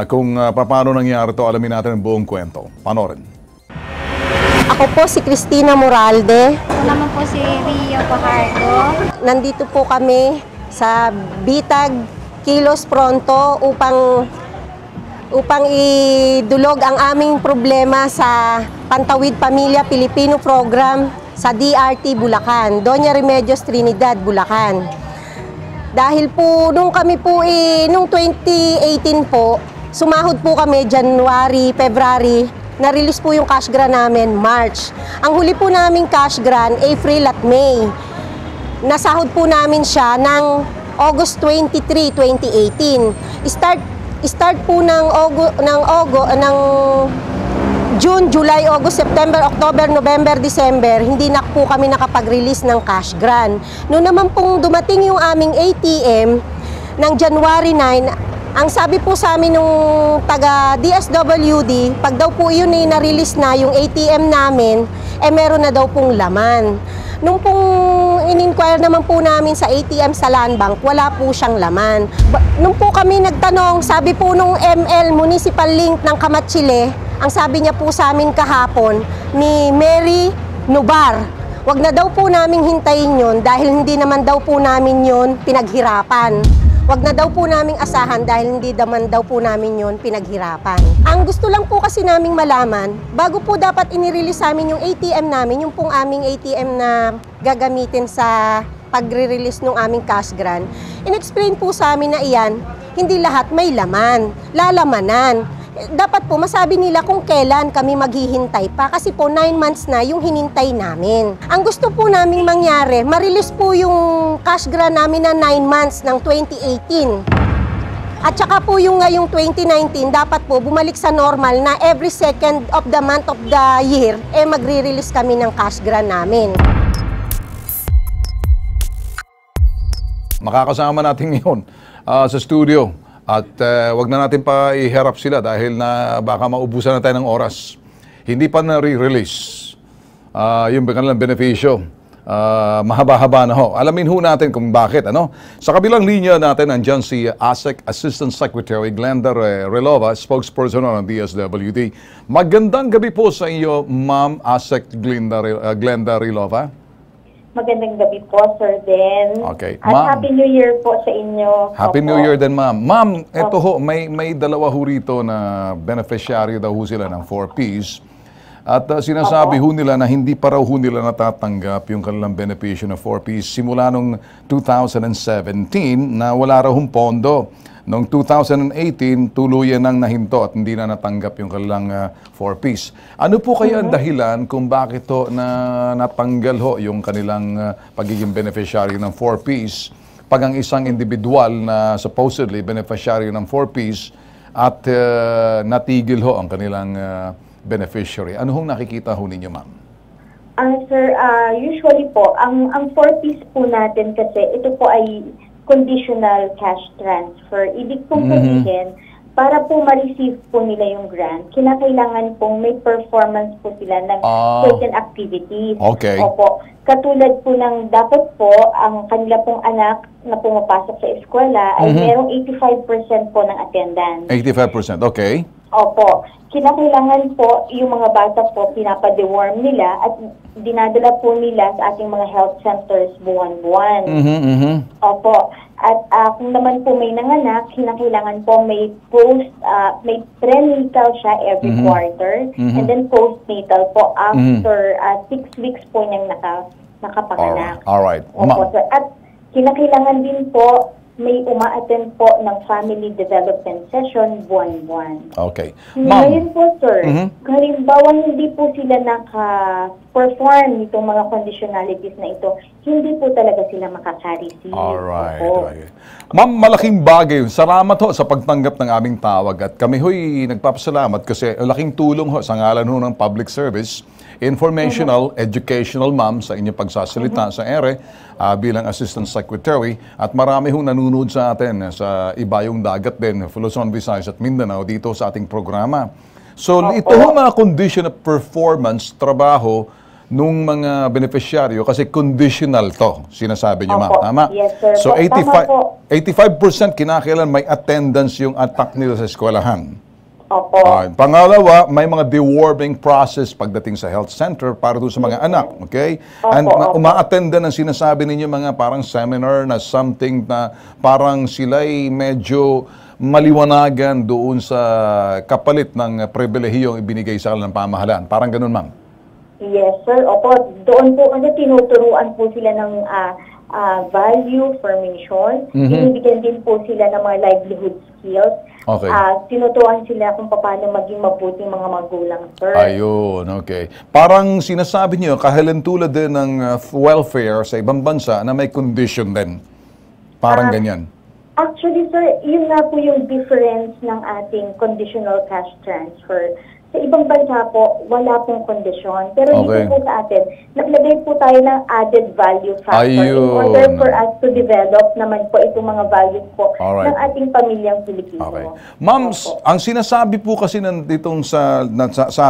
Kung paano nangyari to, alamin natin ang buong kwento. Panorin. Ako po si Cristina Moralde. Ako naman po si Ria Fajardo. Nandito po kami sa Bitag Kilos Pronto upang idulog ang aming problema sa Pantawid Pamilya Pilipino Program sa DRT Bulacan, Doña Remedios Trinidad, Bulacan. Dahil po nung kami po nung 2018 po, sumahod po kami January, February. Na-release po yung cash grant namin March. Ang huli po naming cash grant, April at May. Nasahod po namin siya ng August 23, 2018. Start po ng June, July, August, September, October, November, December, hindi na po kami nakapag-release ng cash grant. Noon naman pong dumating yung aming ATM ng January 9, ang sabi po sa amin nung taga DSWD, pag daw po yun na-release na yung ATM namin, meron na daw pong laman. Nung pong nung in-inquire naman po namin sa ATM sa Land Bank, wala po siyang laman. Nung po kami nagtanong, sabi po nung ML Municipal Link ng Kamatsile, ang sabi niya po sa amin kahapon ni Mary Nubar, wag na daw po naming hintayin yon dahil hindi naman daw po namin yon pinaghirapan. Wag na daw po naming asahan dahil hindi naman daw po namin yon pinaghirapan. Ang gusto lang po kasi naming malaman, bago po dapat inirelease sa amin yung ATM namin, yung pong aming ATM na gagamitin sa pagre-release ng aming cash grant, in-explain po sa amin na iyan, hindi lahat may laman, lalamanan. Dapat po masabi nila kung kailan kami maghihintay pa kasi po 9 months na yung hinintay namin. Ang gusto po naming mangyari, ma-release po yung cash grant namin na 9 months ng 2018. At saka po yung ngayong 2019, dapat po bumalik sa normal na every second of the month of the year, magre-release kami ng cash grant namin. Makakasama natin ngayon sa studio. At wag na natin pa iharap sila dahil na baka maubusan na tayo ng oras. Hindi pa na-release yung kanilang benepisyo. Mahaba-haba na ho. Alamin ho natin kung bakit. Ano? Sa kabilang linya natin, andyan si ASEC Assistant Secretary Glenda Rilova, spokesperson ng DSWD. Magandang gabi po sa iyo, Ma'am ASEC Glenda Rilova. Magandang gabi po, Sir Den. Okay. At Happy New Year po sa inyo. Happy New Year din, ma'am. Ma'am, eto ho, may dalawa ho rito na beneficiary daw ho sila ng 4Ps. At sinasabi ho nila na hindi pa raw ho nila natatanggap yung kanilang benepisyo ng 4Ps simula nung 2017 na wala raw hong pondo. Noong 2018, tuluyan nang nahinto at hindi na natanggap yung kanilang 4Ps. Ano po kaya ang dahilan kung bakit ho na natanggal ho yung kanilang pagiging beneficiary ng 4Ps pag ang isang individual na supposedly beneficiary ng 4Ps at natigil ho ang kanilang beneficiary? Ano hong nakikita ho ninyo, ma'am? Sir, usually po, ang 4Ps po natin kasi ito po ay conditional cash transfer. Ibig pong sabihin, para po ma-receive po nila yung grant, kinakailangan pong may performance po sila ng certain activities. Okay. Opo. Katulad po ng dapat po, ang kanila pong anak na pumapasok sa eskwela ay merong 85% po ng attendance. 85%, okay. Opo. Kinakailangan po yung mga bata po pinapa-deworm nila at dinadala po nila sa ating mga health centers buwan-buwan. Opo. At kung naman po may nanganak, kinakailangan po may may prenatal siya every quarter and then postnatal po after 6 weeks po niyang nakapanganak. All right. Opo, sir. At kinakailangan din po may uma-attend po ng family development session buwan-buwan. Okay. Ma'am. Ngayon po, sir, halimbawa hindi po sila naka-perform itong mga conditionalities na ito, hindi po talaga sila makaka-receive. Alright. Okay. Ma'am, malaking bagay. Salamat ho sa pagtanggap ng aming tawag at kami ho'y nagpapasalamat kasi laking tulong ho sa ngalan ho ng public service, informational, educational, ma'am, sa inyong pagsasalita sa ere bilang Assistant Secretary at marami hong nanonood sa atin sa ibayong dagat din, Luzon, Visayas at Mindanao dito sa ating programa. So ito ho mga condition of performance, trabaho nung mga beneficiaryo kasi conditional to, sinasabi niyo, ma'am. Tama? Yes, sir. So 85% kinakailan may attendance yung attack nila sa eskwelahan. Opo. Pangalawa, may mga deworming process pagdating sa health center para doon sa mga anak, okay? And uma-attend na ng sinasabi ninyo mga parang seminar na something na parang sila'y medyo maliwanagan doon sa kapalit ng pribilehiyong ibinigay sa kanilang pamahalaan. Parang ganun, ma'am. Yes, sir. Opo. Doon po kasi tinuturuan po sila ng value formation. Binibigyan din po sila ng mga livelihood skills. Okay. Tinuturuan sila kung paano maging mabuting mga magulang, sir. Ayun, okay. Parang sinasabi niyo, kahilintulad din ng welfare sa ibang bansa na may condition din. Parang ganyan. Actually, sir, yun nga po yung difference ng ating conditional cash transfer. Sa ibang bansa po, wala pong kondisyon. Pero dito po sa atin, naglagay po tayo ng added value factor in order for us to develop naman po itong mga values po ng ating pamilyang Pilipino. Okay. Ma'am, ang sinasabi po kasi ditong sa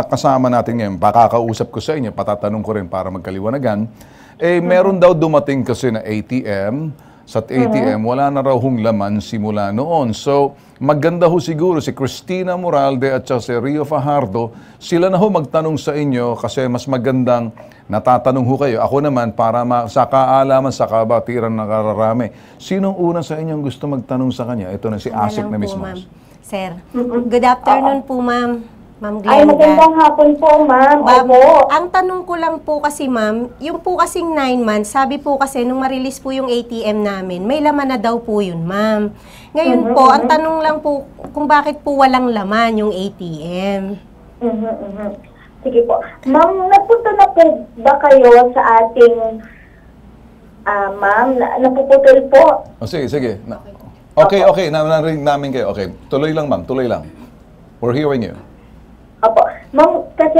kasama natin ngayon, pakakausap ko sa inyo, patatanong ko rin para magkaliwanagan, Meron daw dumating kasi na ATM. Sa ATM, wala na raw hong laman simula noon. So, maganda ho siguro si Cristina Moralde at si Rio Fajardo, sila na ho magtanong sa inyo kasi mas magandang natatanong ho kayo. Ako naman, para sa kaalaman, sa kabatiran na kararami. Sinong una sa inyong gusto magtanong sa kanya? Ito na si Asik na mismo. Sir, good afternoon po, ma'am. Ma'am Glenda. Ay, magandang hapon po, ma'am. Ang tanong ko lang po kasi, ma'am, yung po kasing 9 months, sabi po kasi nung ma-release po yung ATM namin, may laman na daw po yun, ma'am. Ngayon po, ang tanong lang po kung bakit po walang laman yung ATM. Sige po. Ma'am, napunta na po ba kayo sa ating, ma'am, napuputol po? Sige. Okay. Narinig namin kayo. Okay. Tuloy lang, ma'am. Tuloy lang. We're hearing you. Opo. Ma'am, kasi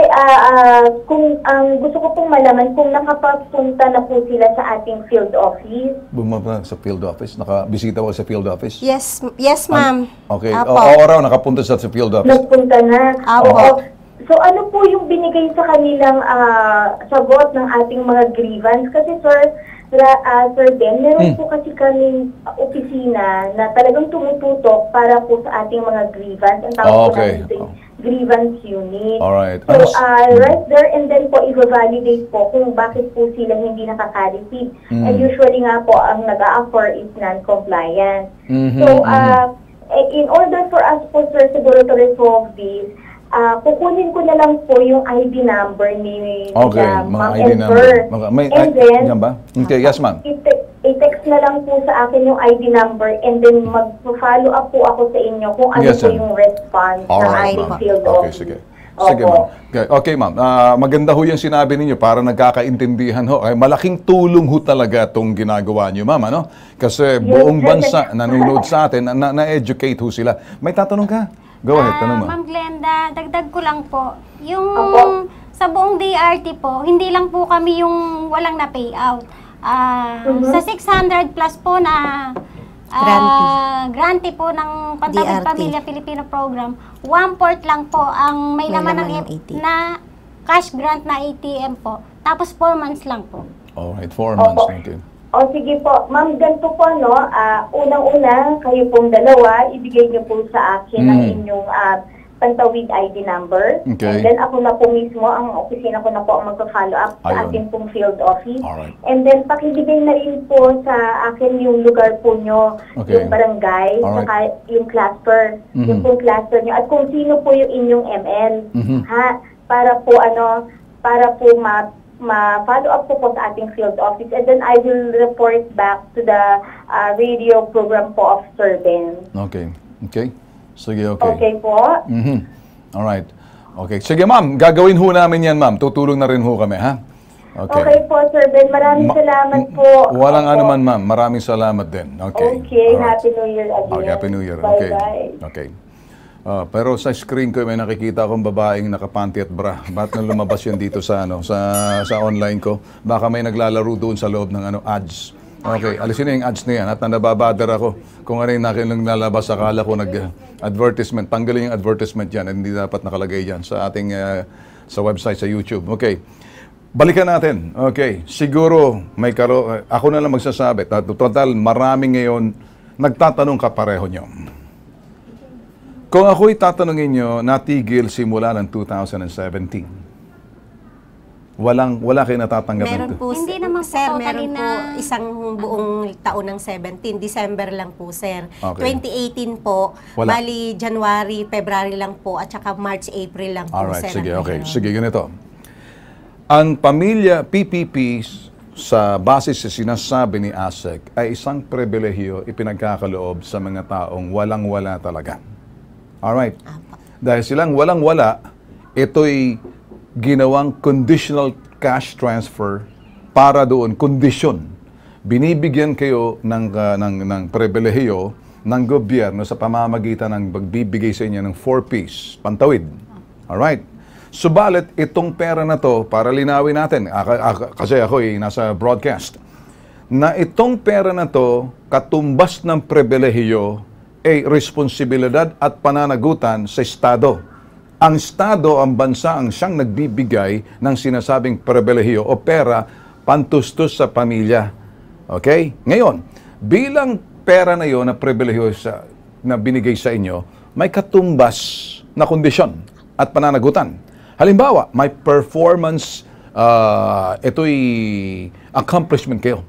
kung gusto ko pong malaman kung nakapapunta na po sila sa ating field office. Bumaba sa field office? Nakabisita ko sa field office? Yes, ma'am. Okay. Oo raw, nakapunta sa field office. Nagpunta na. Oo. So ano po yung binigay sa kanilang sagot ng ating mga grievance? Kasi Sir Ben, meron po kasi kaming opisina na talagang tumututok para po sa ating mga grievance. Ang tawag po namin ito yung grievance unit. Alright. So, right there and then po, i-validate po kung bakit po sila hindi nakaka-receive. And usually nga po, ang nag-a-offer is non-compliant. So, in order for us po, sir, siguro to resolve this, kukunin ko na lang po yung ID number ni Ma'am ID Ember. And then, okay, yes, ma'am. I-text na lang po sa akin yung ID number and then mag-follow up po ako sa inyo kung ano po yung response ng ating field office. Sige, ma'am. Okay, ma'am. Maganda ho yung sinabi ninyo para nagkakaintindihan ho. Ay, malaking tulong ho talaga itong ginagawa nyo, ma'am. Ano? Kasi buong bansa nanonood sa atin, na-educate ho sila. May tatanong ka? Go ahead, tanong mo. Ma'am Glenda, dagdag ko lang po. Yung sa buong DRT po, hindi lang po kami yung walang na-payout. Sa 600 plus po na grantee po ng Pantawid Pamilya Pilipino Program, 1/4 lang po ang may laman ng na cash grant na ATM po. Tapos 4 months lang po. Alright, 4 months. Okay. O sige po, ma'am, ganito po, no, unang-una, kayo pong dalawa, ibigay niyo po sa akin ang inyong Pantawid ID number. Okay. And then ako na po mismo, ang opisina ko na po ang magpa-follow up sa ating pong field office. Alright. And then pakibigay na rin po sa akin yung lugar po nyo, yung barangay, saka yung cluster, yung pong cluster nyo, at kung sino po yung inyong ML. Ha? Para po ma-follow up po sa ating field office, and then I will report back to the radio program po of Sir Ben. Okay. Sige, okay. Okay po? Alright. Okay. Sige, ma'am. Gagawin ho namin yan, ma'am. Tutulong na rin ho kami, ha? Okay po, Sir Ben. Maraming salamat po. Walang anuman, ma'am. Maraming salamat din. Okay. Happy New Year again. Okay, Happy New Year. Bye-bye. Okay. Pero sa screen ko may nakikita akong babaeng nakapanty at bra. Ba't nang lumabas yan dito sa online ko? Baka may naglalaro doon sa loob ng ads. Okay, alisin na yung ads na yan at nababother ako kung ano yung naglalabas. Akala ko advertisement. Tanggalin yung advertisement yan. Hindi dapat nakalagay yan sa ating sa website, sa YouTube. Okay. Balikan natin. Okay. Siguro ako na lang magsasabi. Total, marami ngayon nagtatanong kapareho nyo. Kung ako'y tatanungin nyo, natigil simula ng 2017. Wala kayo natatanggap meron nito? Po, hindi naman po, sir, meron po isang buong taon ng 17. December lang po, sir. Okay. 2018 po, bali January, February lang po, at saka March, April lang po, alright, sir. Sige, okay. Sige, ganito. Ang pamilya PPP sa base sa sinasabi ni ASEC ay isang pribilehiyo ipinagkakaloob sa mga taong walang-wala talaga. Alright. Dahil silang walang-wala, ito'y ginawang conditional cash transfer para doon, kondisyon. Binibigyan kayo ng pribilehiyo ng gobyerno sa pamamagitan ng pagbibigay sa inyo ng 4Ps, pantawid. Alright? Subalit, itong pera na to, para linawin natin, kasi ako nasa broadcast, na itong pera na to, katumbas ng pribilehiyo, ay responsibilidad at pananagutan sa Estado. Ang Estado, ang bansa, ang siyang nagbibigay ng sinasabing pribilehiyo o pera pantustos sa pamilya. Okay? Ngayon, bilang pera na yon na pribilehiyo na binigay sa inyo, may katumbas na kondisyon at pananagutan. Halimbawa, may performance, ito'y accomplishment kayo.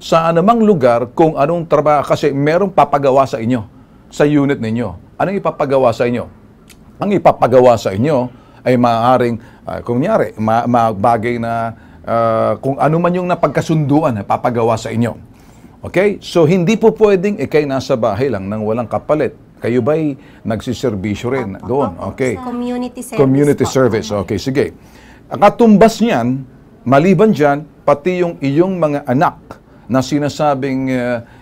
Sa anumang lugar, kung anong trabaho, kasi merong papagawa sa inyo, sa unit ninyo. Anong ipapagawa sa inyo? Ang ipapagawa sa inyo ay maaaring, kunyari, bagay na kung ano man yung napagkasunduan, papagawa sa inyo. Okay? So, hindi po pwedeng ikay nasa bahay lang nang walang kapalit. Kayo ba'y nagsiservisyo rin doon? Okay. Community service. Community service. Okay, sige. Ang katumbas niyan, maliban dyan, pati yung iyong mga anak na sinasabing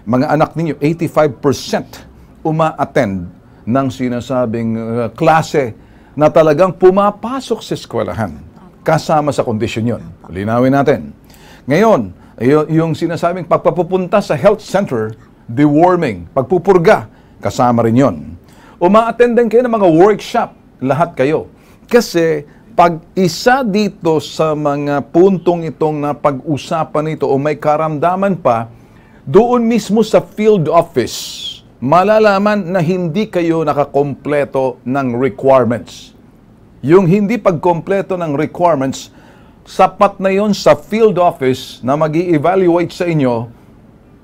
mga anak ninyo, 85% uma-attend ng sinasabing klase na talagang pumapasok sa eskwelahan kasama sa kondisyon yun. Linawin natin. Ngayon, yung sinasabing pagpapupunta sa health center, deworming, pagpupurga, kasama rin yun. Uma-attend din kayo ng mga workshop, lahat kayo. Kasi pag isa dito sa mga puntong itong napag-usapan nito o may karamdaman pa, doon mismo sa field office, malalaman na hindi kayo nakakompleto ng requirements. Yung hindi pagkompleto ng requirements, sapat na yon sa field office na mag-i-evaluate sa inyo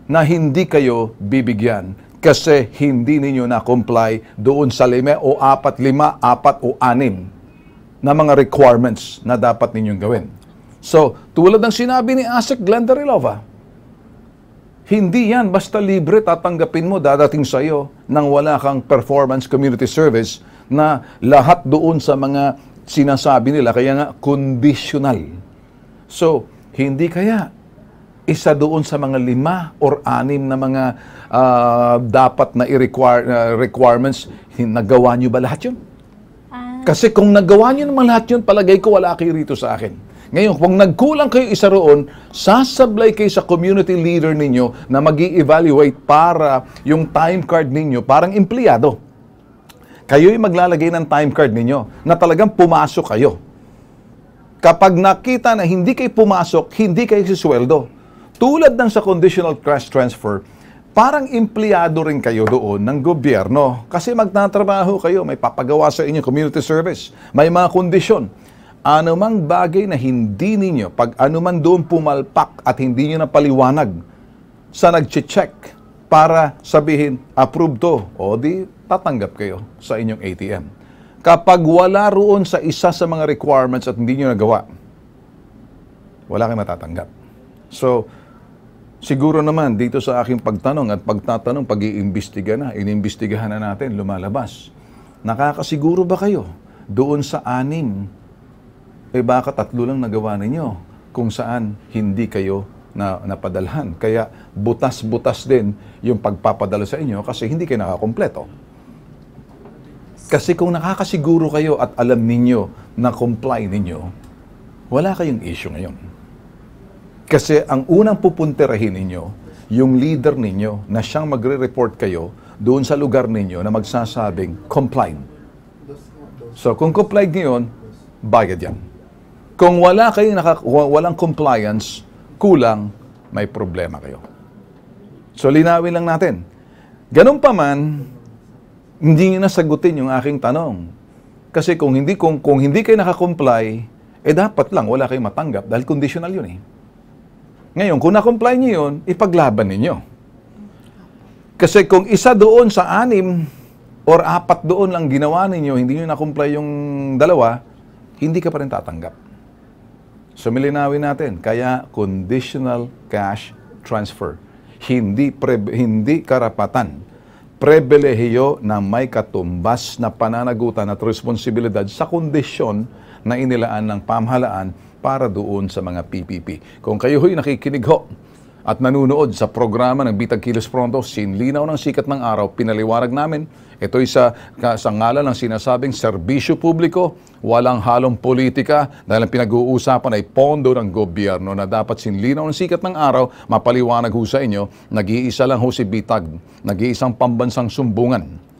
na hindi kayo bibigyan kasi hindi ninyo na-comply doon sa 5 o 4 o 6 na mga requirements na dapat ninyong gawin. So, tulad ng sinabi ni Asek Glendarilova, hindi yan basta libre tatanggapin mo dadating sa iyo nang wala kang performance community service na lahat doon sa mga sinasabi nila, kaya nga conditional. So, hindi kaya isa doon sa mga 5 or 6 na mga dapat na requirements, nagawa nyo ba lahat yun? Kasi kung nagawa nyo naman lahat yun, palagay ko wala kayo rito sa akin. Ngayon, kung nagkulang kayo isa roon, sasablay kayo sa community leader ninyo na mag-i-evaluate para yung time card ninyo, parang empleyado. Kayo'y maglalagay ng time card ninyo na talagang pumasok kayo. Kapag nakita na hindi kayo pumasok, hindi kayo sisweldo. Tulad ng sa conditional cash transfer, parang empleyado rin kayo doon ng gobyerno. Kasi magtatrabaho kayo, may papagawa sa inyo community service, may mga kondisyon. Anumang bagay na hindi ninyo, pag anuman doon pumalpak at hindi nyo napaliwanag sa nag-check para sabihin, approved to, o di tatanggap kayo sa inyong ATM. Kapag wala roon sa isa sa mga requirements at hindi nyo nagawa, wala kayong matatanggap. So, siguro naman dito sa aking pagtanong at pagtatanong, pag-iimbestiga na, inimbestigahan na natin, lumalabas. Nakakasiguro ba kayo doon sa 6? Baka 3 lang nagawa ninyo kung saan hindi kayo napadalhan. Kaya butas-butas din yung pagpapadala sa inyo kasi hindi kayo nakakompleto. Kasi kung nakakasiguro kayo at alam ninyo na comply ninyo, wala kayong issue ngayon. Kasi ang unang pupunterahin ninyo, yung leader ninyo na siyang magre-report kayo doon sa lugar ninyo na magsasabing complied. So kung complied ngayon, bayad yan. Kung wala kayong walang compliance, kulang, may problema kayo. So linawin lang natin. Ganun pa man, hindi nyo nasagutin yung aking tanong. Kasi kung hindi kayo nakakomply, dapat lang wala kayong matanggap dahil conditional yun eh. Ngayon, kung na-comply nyo yun, ipaglaban ninyo. Kasi kung isa doon sa 6 or 4 doon lang ginawa ninyo, hindi nyo na-comply yung 2, hindi ka pa rin tatanggap. So, milinawin natin. Kaya, conditional cash transfer. Hindi karapatan. Pribilehiyo na may katumbas na pananagutan at responsibilidad sa kondisyon na inilaan ng pamahalaan para doon sa mga PPP. Kung kayo ho'y nakikinig ho at nanunood sa programa ng Bitag Kilos Pronto, Sinlinaw ng Sikat ng Araw, pinaliwarag namin, ito'y sa ngalan ng sinasabing serbisyo publiko, walang halong politika, dahil ang pinag-uusapan ay pondo ng gobyerno na dapat sinlinaw ng sikat ng araw, mapaliwanag ho sa inyo, nag-iisa lang ho si Bitag, nag-iisang pambansang sumbungan.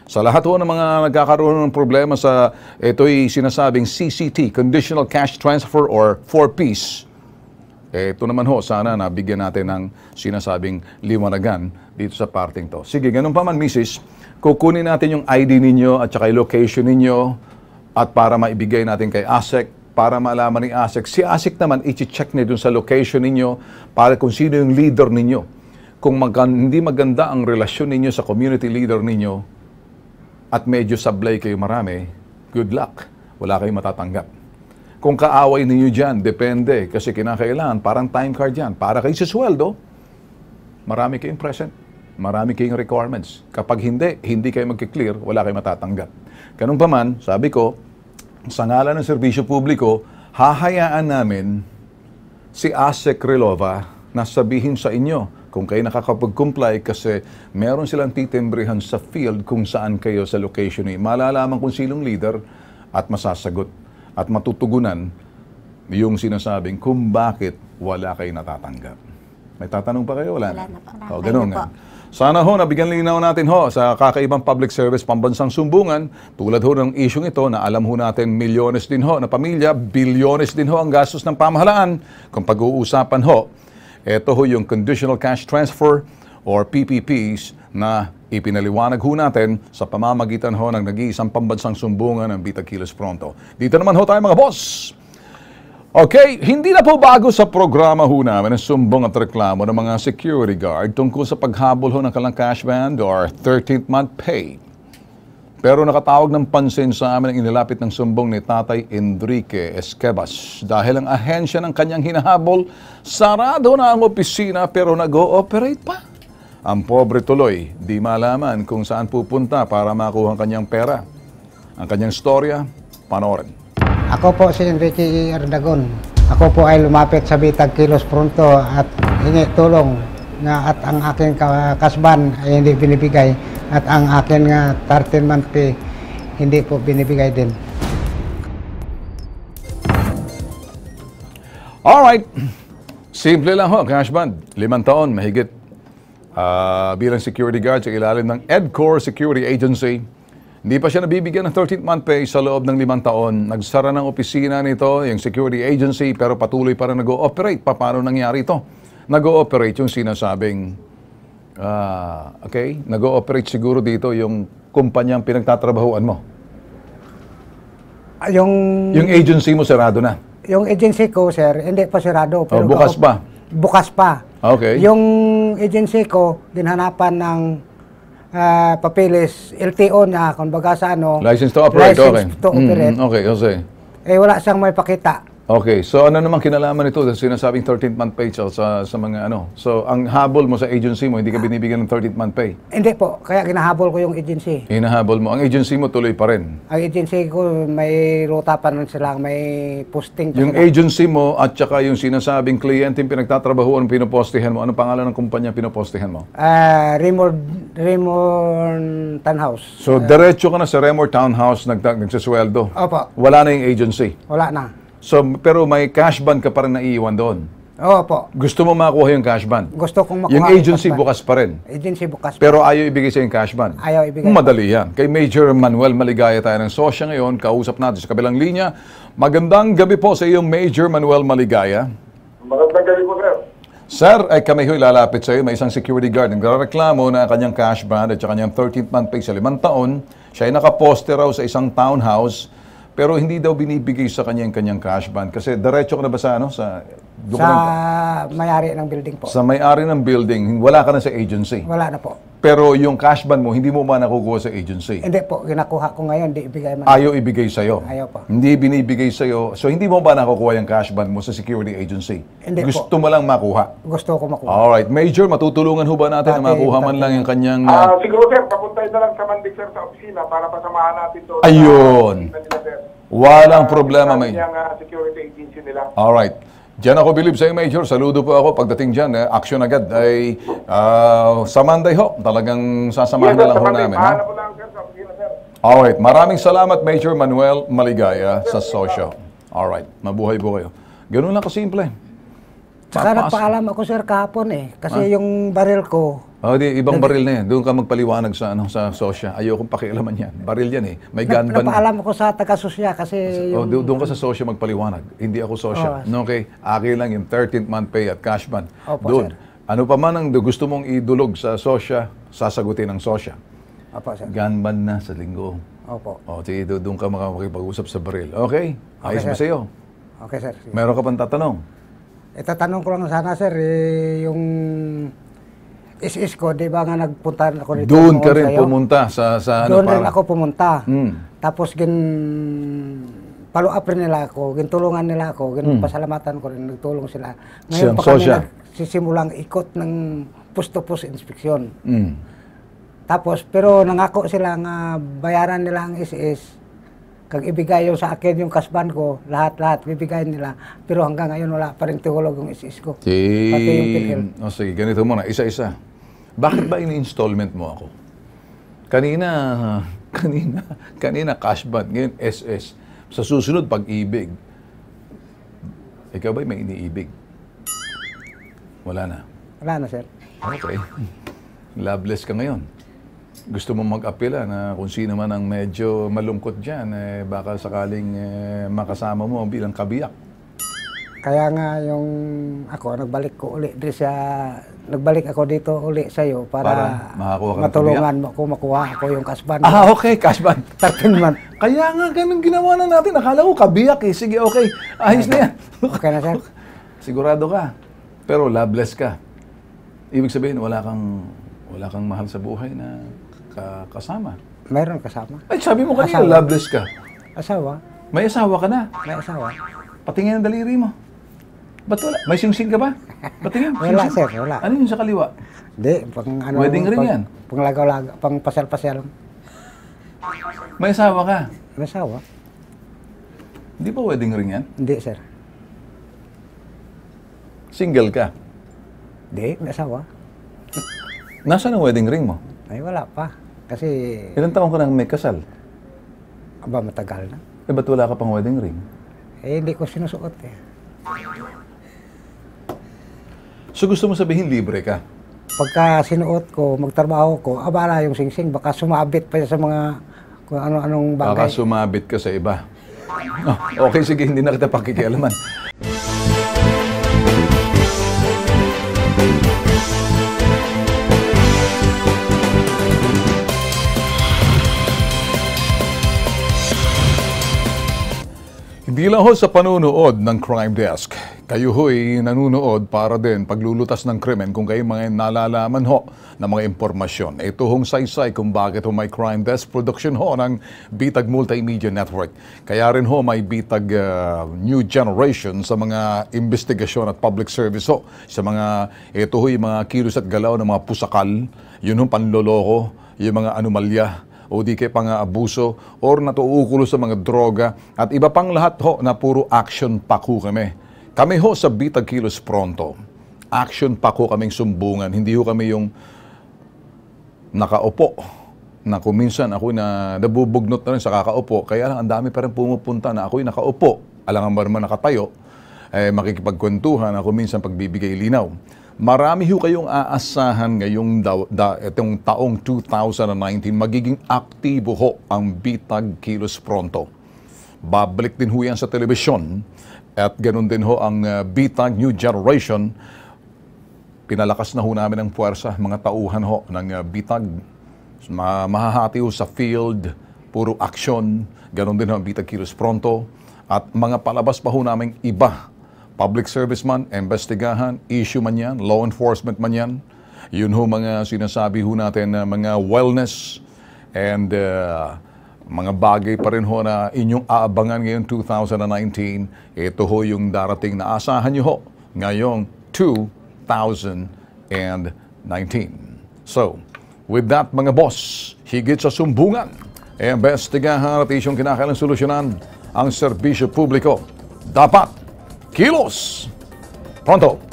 Sa lahat ho ng mga nagkakaroon ng problema sa ito'y sinasabing CCT, Conditional Cash Transfer or 4Ps, Ito naman ho, sana nabigyan natin ng sinasabing liwanagan dito sa parting to. Sige, ganun pa man, Mrs., kukunin natin yung ID ninyo at saka yung location ninyo at para maibigay natin kay ASEC, para malaman ni ASEC. Si ASEC naman, i-check niya dun sa location ninyo para kung sino yung leader ninyo. Kung hindi maganda ang relasyon ninyo sa community leader ninyo at medyo sablay kayo marami, good luck. Wala kayong matatanggap. Kung kaaway ninyo dyan, depende. Kasi kinakailangan, parang time card yan. Para kayo sa sweldo, marami kayong present. Marami kayong requirements. Kapag hindi kayo magkiklear, wala kayong matatanggap. Ganun pa man, sabi ko, sa ngalan ng serbisyo publiko, hahayaan namin si ASEC Relova na sabihin sa inyo kung kayo nakakapag-comply kasi meron silang titimbrihan sa field kung saan kayo sa location niyo. Malalaman kung sinong leader at masasagot at matutugunan yung sinasabing kung bakit wala kayo natatanggap. May tatanong pa kayo? Wala na. O, ganun nga. Sana ho, nabigyan linaw natin ho sa kakaibang public service pambansang sumbungan. Tulad ho ng isyong ito na alam ho natin milyones din ho na pamilya, bilyones din ho ang gastos ng pamahalaan. Kung pag-uusapan ho, ito ho yung conditional cash transfer or PPPs na ipinaliwanag ho natin sa pamamagitan ho ng nag-iisang pambansang sumbungan ng Bitag Kilos Pronto. Dito naman ho tayo mga boss. Okay, hindi na po bago sa programa ho namin ang sumbong at reklamo ng mga security guard tungkol sa paghabol ho ng kalang cash band or 13th month pay. Pero nakatawag ng pansin sa amin ang inilapit ng sumbong ni Tatay Enrique Esquebas dahil ang ahensya ng kanyang hinahabol, sarado na ang opisina pero nag-ooperate pa. Ang pobre tuloy, di malaman kung saan pupunta para makuha ang kanyang pera. Ang kanyang storya, panoorin. Ako po si Enrique Ardagon. Ako po ay lumapit sa Bitag Kilos Pronto at hingi tulong na at ang aking kasban ay hindi binibigay at ang akin nga 13-month pay hindi po binibigay din. Alright. Simple lang ho, cash band. 5 taon, mahigit. Bilang security guard sa ilalim ng EDCOR Security Agency. Hindi pa siya nabibigyan ng 13th month pay sa loob ng 5 taon. Nagsara ng opisina nito, yung security agency, pero patuloy pa rin nag-ooperate. Paano nangyari ito? Nag-ooperate yung sinasabing, nag-ooperate siguro dito yung kumpanyang pinagtatrabahuan mo. Yung agency mo sarado na? Yung agency ko, sir, hindi pa sarado. Pero bukas pa? Bukas pa. Okay. Yung agency ko, dinhanapan ng papeles, LTO na, kung baga sa ano. License to operate, license to operate. Okay, Jose. Wala siyang may pakita. Okay, so ano naman kinalaman nito sa sinasabing 13th month pay sa mga ano? So, ang habol mo sa agency mo, hindi ka binibigyan ng 13th month pay? Hindi po, kaya kinahabol ko yung agency. Hinahabol mo. Ang agency mo tuloy pa rin? Ang agency ko, may ruta pa rin sila, may posting. Yung agency mo at saka yung sinasabing kliyente yung pinagtatrabahuan, pinopostihan mo, anong pangalan ng kumpanya pinopostihan mo? Remord Townhouse. So, diretso ka na sa Remord Townhouse nagsasweldo? Opo. Wala na yung agency? Wala na. So, pero may cash band ka pa rin naiiwan doon? Opo. Gusto mo makuha yung cash band? Gusto kong makuha yung agency bukas pa rin? Agency bukas pa. Pero ayaw ibigay sa yung cash band? Ayaw ibigay. Madali yan. Kay Major Manuel Maligaya tayo ng sosya ngayon. Kausap natin sa kabilang linya. Magandang gabi po sa iyong Major Manuel Maligaya. Magandang gabi po, sir. Sir, ay kami ho'y lalapit sa iyo. May isang security guard. Nagreklamo na kanyang cash band at kanyang 13th month pay sa 5 taon. Siya ay nakaposte raw sa isang townhouse. Pero hindi daw binibigay sa kanyang cash band. Kasi diretso ka na ba sa ano? Sa may-ari ng building po. Sa may-ari ng building, wala ka na sa agency? Wala na po. Pero yung cash band mo, hindi mo ba nakukuha sa agency? Hindi po. Ginakuha ko ngayon, hindi ibigay man. Ayaw ibigay sa'yo? Ayaw po. Hindi binibigay sa'yo. So hindi mo ba nakukuha yung cash band mo sa security agency? Hindi Gusto po. mo lang makuha? Gusto ko makuha. Alright. Major, matutulungan ho ba natin na makuha man lang yung kanyang... siguro, sir, papuntay na lang sa Mandig, sir, sa opisina para pasamahan natin doon. Ayun. Walang problema, may. Yung security agency nila. Alright. Diyan ako bilib sa iyo, Major. Saludo po ako. Pagdating dyan, action agad ay sa Monday ho. Talagang sasamahan na lang ho namin. Ha? Alright. Maraming salamat, Major Manuel Maligaya sa Sosyo. Alright. Mabuhay po kayo. Ganun lang kasimple. Saka nagpaalam ako sir kahapon kasi yung baril ko. Ibang baril na yan. Doon ka magpaliwanag sa sosya. Ayokong pakialaman yan. Baril yan May gun ban. Napaalam ako sa taga-sosya kasi doon ka sa sosya magpaliwanag. Hindi ako sosya. Okay, akin lang yung 13th month pay at cash ban. Doon. Sir. Ano pa man ang gusto mong idulog sa sosya, sasagutin ng sosya. Opo, sir. Gun ban na sa linggo. Opo. Sige, doon ka makipag-usap sa baril. Okay? Ayos ba sa'yo? Okay, sir. Meron ka pang tatanong? Itatanong ko lang sana, sir, yung SS ko, di ba nga nagpunta ako dito? Doon ka rin pumunta sa doon rin ako pumunta. Tapos follow up rin nila ako, tulungan nila ako, pasalamatan ko rin, nagtulong sila. Ngayon pa kami nagsisimulang ikot ng post-to-post inspection. Tapos, pero nangako sila nga bayaran nila ang SS. Kag ibigay yung sa akin yung kasban ko, lahat-lahat bibigay nila. Pero hanggang ngayon wala pa rin tuhulog yung SS ko. Pati yung PhilHealth. Sige, ganito muna, isa-isa. Bakit ba ini-installment mo ako? Kanina kasban, ngayon SS. Sa susunod, pag-ibig. Ikaw ba'y may iniibig? Wala na? Wala na, sir. Okay. Loveless ka ngayon. Gusto mo mag-apela na kung sino man ang medyo malungkot dyan, baka sakaling makasama mo bilang kabiyak. Kaya nga yung nagbalik ako dito uli sa'yo para matulungan ako, makuha ako yung kasban. Okay, kasban. 13 months. Kaya nga, ganun ginawa na natin. Akala ko kabiyak Sige, okay. Ayos na yan. Okay na, sir. Sigurado ka. Pero loveless ka. Ibig sabihin, wala kang mahal sa buhay na kasama. Mayroon kasama. Ay, sabi mo kanina, loveless ka. Asawa. May asawa ka na? May asawa. Patingin ang daliri mo. Ba't wala? May sing-sing ka ba? Patingin. Wala, sir. Wala. Ano yun sa kaliwa? Hindi. Wedding ring yan? Panglagaw-lagaw. Pang pasyal-pasyal. May asawa ka? May asawa. Hindi pa wedding ring yan? Hindi, sir. Single ka? Hindi. May asawa. Nasaan ang wedding ring mo? Ay, wala pa. Kasi... Ilang taon ka nang may kasal? Aba, matagal na. Ba't wala ka pang wedding ring? Hindi ko sinusuot So gusto mo sabihin libre ka? Pagka sinuot ko, magtrabaho ko, abala yung singsing, baka sumabit pa sa mga kung ano-anong bagay. Baka sumabit ka sa iba. Okay, sige, hindi na kita pakikialaman. Hindi lang ho sa panunood ng Crime Desk. Kayo ho'y nanunood para din paglulutas ng krimen kung kayo mga nalalaman ho ng mga impormasyon. Ito hong saysay kung bakit ho may Crime Desk production ho ng Bitag Multimedia Network. Kaya rin ho may Bitag New Generation sa mga investigasyon at public service ho. Sa mga, ito ho'y mga kilos at galaw ng mga pusakal, yun hong panloloko, yung mga anomalya, o di kaya pang-abuso or natuukulo sa mga droga at iba pang lahat ho na puro action pack ho kami. Kami ho sa Bitag Kilos Pronto. Action pack ho kaming sumbungan. Hindi ho kami yung nakaupo na kuminsan ako na nabubugnot na rin sa kakaupo. Kaya lang ang dami pa rin pumupunta na ako'y nakaupo. Alangan ba naman nakatayo, makikipagkwentuhan ako minsan pagbibigay linaw. Marami ho kayong aasahan ngayong itong taong 2019. Magiging aktibo ho ang Bitag Kilos Pronto. Babalik din ho yan sa telebisyon. At ganun din ho ang Bitag New Generation. Pinalakas na ho namin ang puwersa, mga tauhan ho ng Bitag. Mahahati ho sa field, puro action. Ganun din ho ang Bitag Kilos Pronto. At mga palabas pa ho namin iba. Public service man, investigahan, issue man yan, law enforcement man yan. Yun ho mga sinasabi ho natin na mga wellness and mga bagay pa rin ho na inyong aabangan ngayong 2019. Ito ho yung darating na asahan nyo ho ngayong 2019. So, with that mga boss, higit sa sumbungan, investigahan at isyong kinakailang solusyonan ang serbisyo publiko. Dapat Kilos Pronto!